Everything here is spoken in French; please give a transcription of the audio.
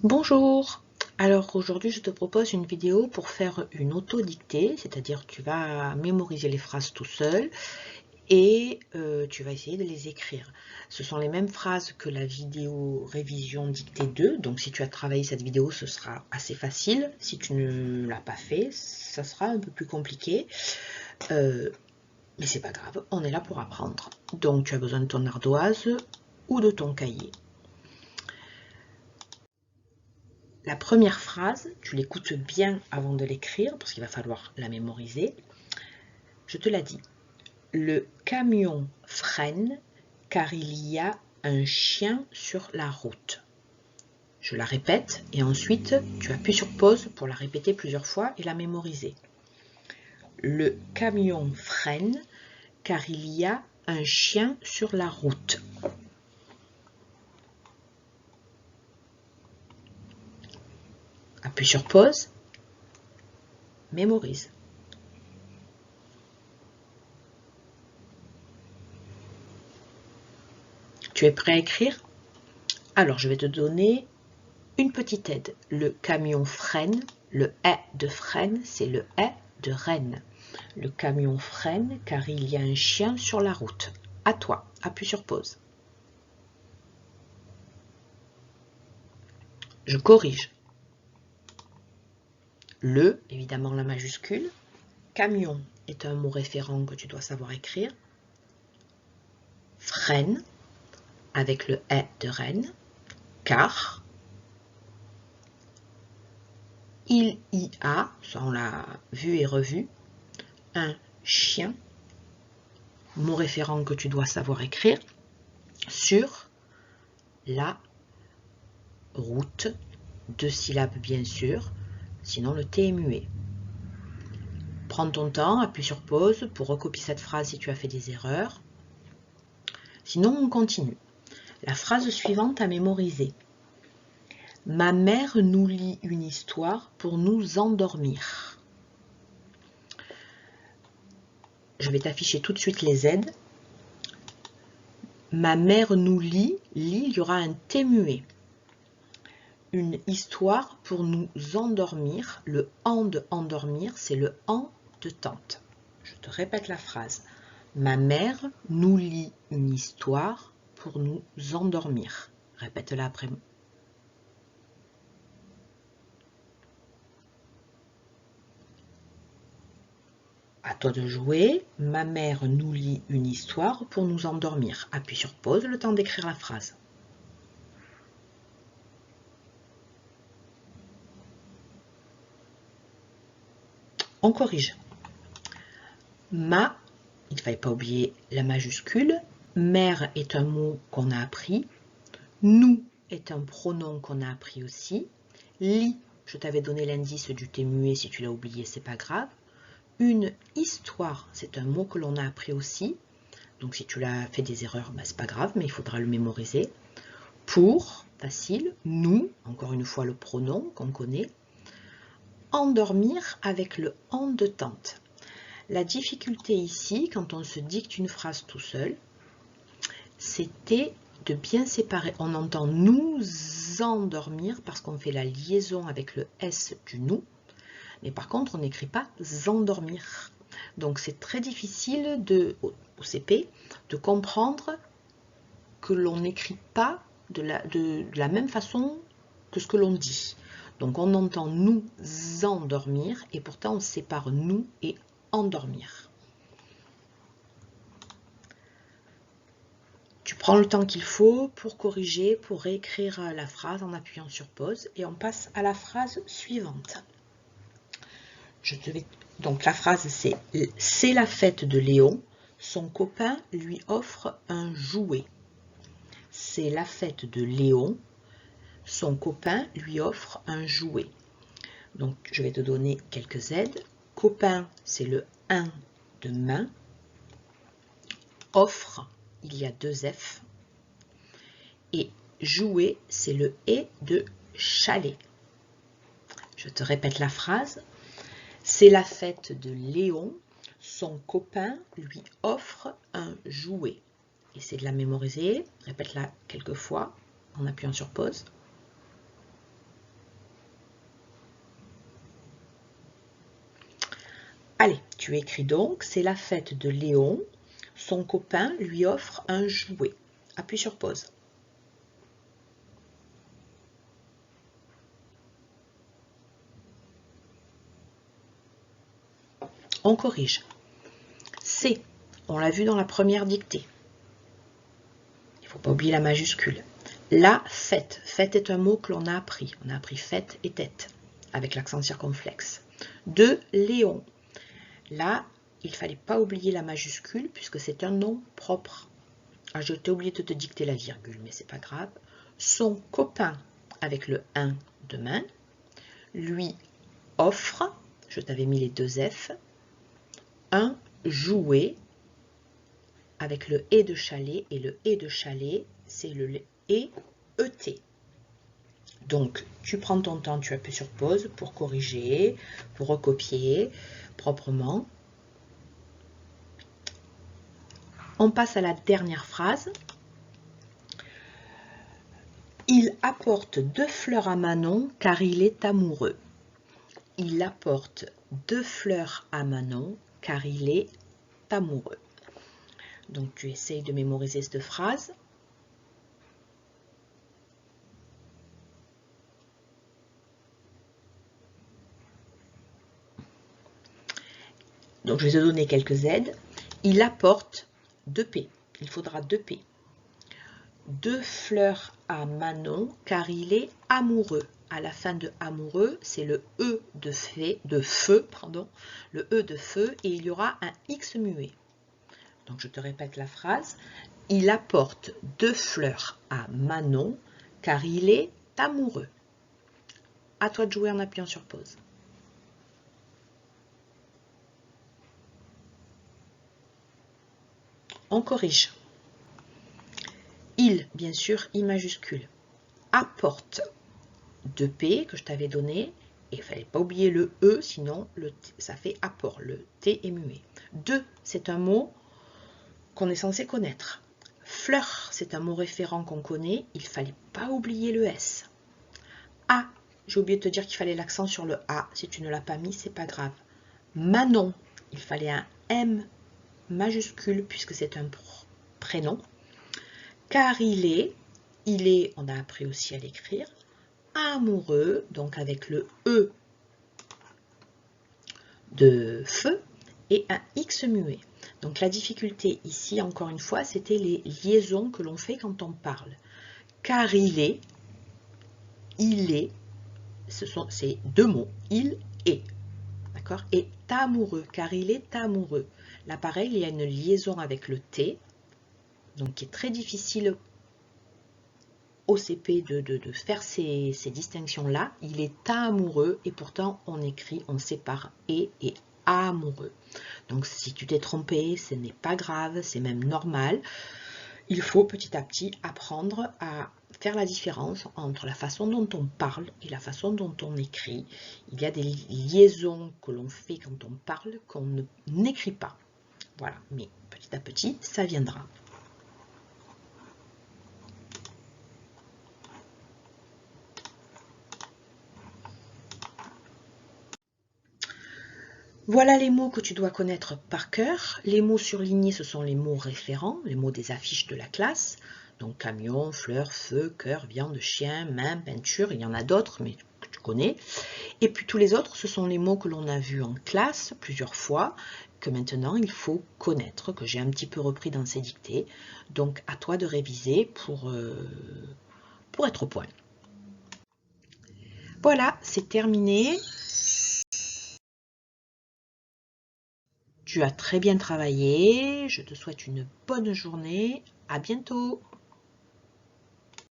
Bonjour! Alors aujourd'hui je te propose une vidéo pour faire une auto-dictée, c'est-à-dire tu vas mémoriser les phrases tout seul et tu vas essayer de les écrire. Ce sont les mêmes phrases que la vidéo révision dictée 2, donc si tu as travaillé cette vidéo ce sera assez facile. Si tu ne l'as pas fait, ça sera un peu plus compliqué. Mais c'est pas grave, on est là pour apprendre. Donc tu as besoin de ton ardoise ou de ton cahier. La première phrase, tu l'écoutes bien avant de l'écrire, parce qu'il va falloir la mémoriser. Je te la dis. Le camion freine car il y a un chien sur la route. Je la répète et ensuite tu appuies sur pause pour la répéter plusieurs fois et la mémoriser. Le camion freine car il y a un chien sur la route. Appuie sur pause, mémorise. Tu es prêt à écrire? Alors je vais te donner une petite aide. Le camion freine, le « est » de freine, c'est le « est » de Rennes. Le camion freine car il y a un chien sur la route. À toi, appuie sur pause. Je corrige. Le, évidemment la majuscule. Camion est un mot référent que tu dois savoir écrire. Freine, avec le « est » de Rennes, car il y a, ça on l'a vu et revu, un chien, mot référent que tu dois savoir écrire, sur la route, 2 syllabes bien sûr, sinon le T est muet. Prends ton temps, appuie sur pause pour recopier cette phrase si tu as fait des erreurs. Sinon on continue. La phrase suivante à mémoriser. Ma mère nous lit une histoire pour nous endormir. Je vais t'afficher tout de suite les aides. Ma mère nous lit, il y aura un T muet. Une histoire pour nous endormir. Le « en » de endormir, c'est le « en » de tante. Je te répète la phrase. Ma mère nous lit une histoire pour nous endormir. Répète-la après moi. À toi de jouer. Ma mère nous lit une histoire pour nous endormir. Appuie sur pause le temps d'écrire la phrase. On corrige. Ma, il ne fallait pas oublier la majuscule. Mère est un mot qu'on a appris. Nous est un pronom qu'on a appris aussi. Lit, je t'avais donné l'indice du T muet, si tu l'as oublié, c'est pas grave. Une histoire, c'est un mot que l'on a appris aussi. Donc si tu l'as fait des erreurs, ben, c'est pas grave, mais il faudra le mémoriser. Pour, facile. Nous, encore une fois le pronom qu'on connaît. Endormir avec le « en » de tante. La difficulté ici, quand on se dicte une phrase tout seul, c'était de bien séparer. On entend nous endormir parce qu'on fait la liaison avec le S du nous, mais par contre on n'écrit pas endormir. Donc c'est très difficile au CP de comprendre que l'on n'écrit pas de la même façon que ce que l'on dit. Donc on entend nous endormir et pourtant on sépare nous et endormir. Tu prends le temps qu'il faut pour corriger, pour réécrire la phrase en appuyant sur pause et on passe à la phrase suivante. Donc la phrase c'est « C'est la fête de Léon, son copain lui offre un jouet ». C'est la fête de Léon, son copain lui offre un jouet. Donc je vais te donner quelques aides. Copain, c'est le 1 de main. Offre, il y a 2 F. Et jouer, c'est le « et » de chalet. Je te répète la phrase. C'est la fête de Léon, son copain lui offre un jouet. Essaie de la mémoriser, répète-la quelques fois en appuyant sur pause. tu écris donc, c'est la fête de Léon. Son copain lui offre un jouet. Appuie sur pause. On corrige. C'est, on l'a vu dans la première dictée. Il ne faut pas oublier la majuscule. La fête. Fête est un mot que l'on a appris. On a appris fête et tête, avec l'accent circonflexe. De Léon. Là, il ne fallait pas oublier la majuscule, puisque c'est un nom propre. Ah, je t'ai oublié de te dicter la virgule, mais c'est pas grave. Son copain, avec le 1 de main, lui offre, je t'avais mis les deux F, un jouet avec le et de chalet, et le et de chalet, c'est le et ET. Donc, tu prends ton temps, tu appuies sur pause pour corriger, pour recopier proprement. On passe à la dernière phrase. Il apporte 2 fleurs à Manon car il est amoureux. Il apporte 2 fleurs à Manon car il est amoureux. Donc tu essayes de mémoriser cette phrase. Donc je vais te donner quelques aides. Il apporte 2 P. Il faudra 2 P. 2 fleurs à Manon car il est amoureux. À la fin de amoureux, c'est le E de feu, le E de feu, et il y aura un X muet. Donc je te répète la phrase. Il apporte 2 fleurs à Manon car il est amoureux. À toi de jouer en appuyant sur pause. On corrige. Il, bien sûr, I majuscule, apporte 2 P que je t'avais donné, et il ne fallait pas oublier le E, sinon ça fait apport, le T est muet. 2, c'est un mot qu'on est censé connaître. Fleur, c'est un mot référent qu'on connaît, il ne fallait pas oublier le S. A, j'ai oublié de te dire qu'il fallait l'accent sur le A, si tu ne l'as pas mis, c'est pas grave. Manon, il fallait un M majuscule, puisque c'est un prénom. Car il est, on a appris aussi à l'écrire, amoureux, donc avec le E de feu et un X muet. Donc la difficulté ici, encore une fois, c'était les liaisons que l'on fait quand on parle. Car il est, c'est 2 mots, il est, d'accord? Et amoureux, car il est amoureux. Là, pareil, il y a une liaison avec le T, donc qui est très difficile au CP de faire ces distinctions-là. Il est amoureux et pourtant on écrit, on sépare et amoureux. Donc si tu t'es trompé, ce n'est pas grave, c'est même normal. Il faut petit à petit apprendre à faire la différence entre la façon dont on parle et la façon dont on écrit. Il y a des liaisons que l'on fait quand on parle qu'on n'écrit pas. Voilà, mais petit à petit, ça viendra. Voilà les mots que tu dois connaître par cœur. Les mots surlignés, ce sont les mots référents, les mots des affiches de la classe. Donc camion, fleur, feu, cœur, viande, chien, main, peinture, il y en a d'autres, mais que tu connais. Et puis tous les autres, ce sont les mots que l'on a vus en classe plusieurs fois, que maintenant il faut connaître, que j'ai un petit peu repris dans ces dictées. Donc à toi de réviser pour être au point. Voilà, c'est terminé. Tu as très bien travaillé, je te souhaite une bonne journée, à bientôt.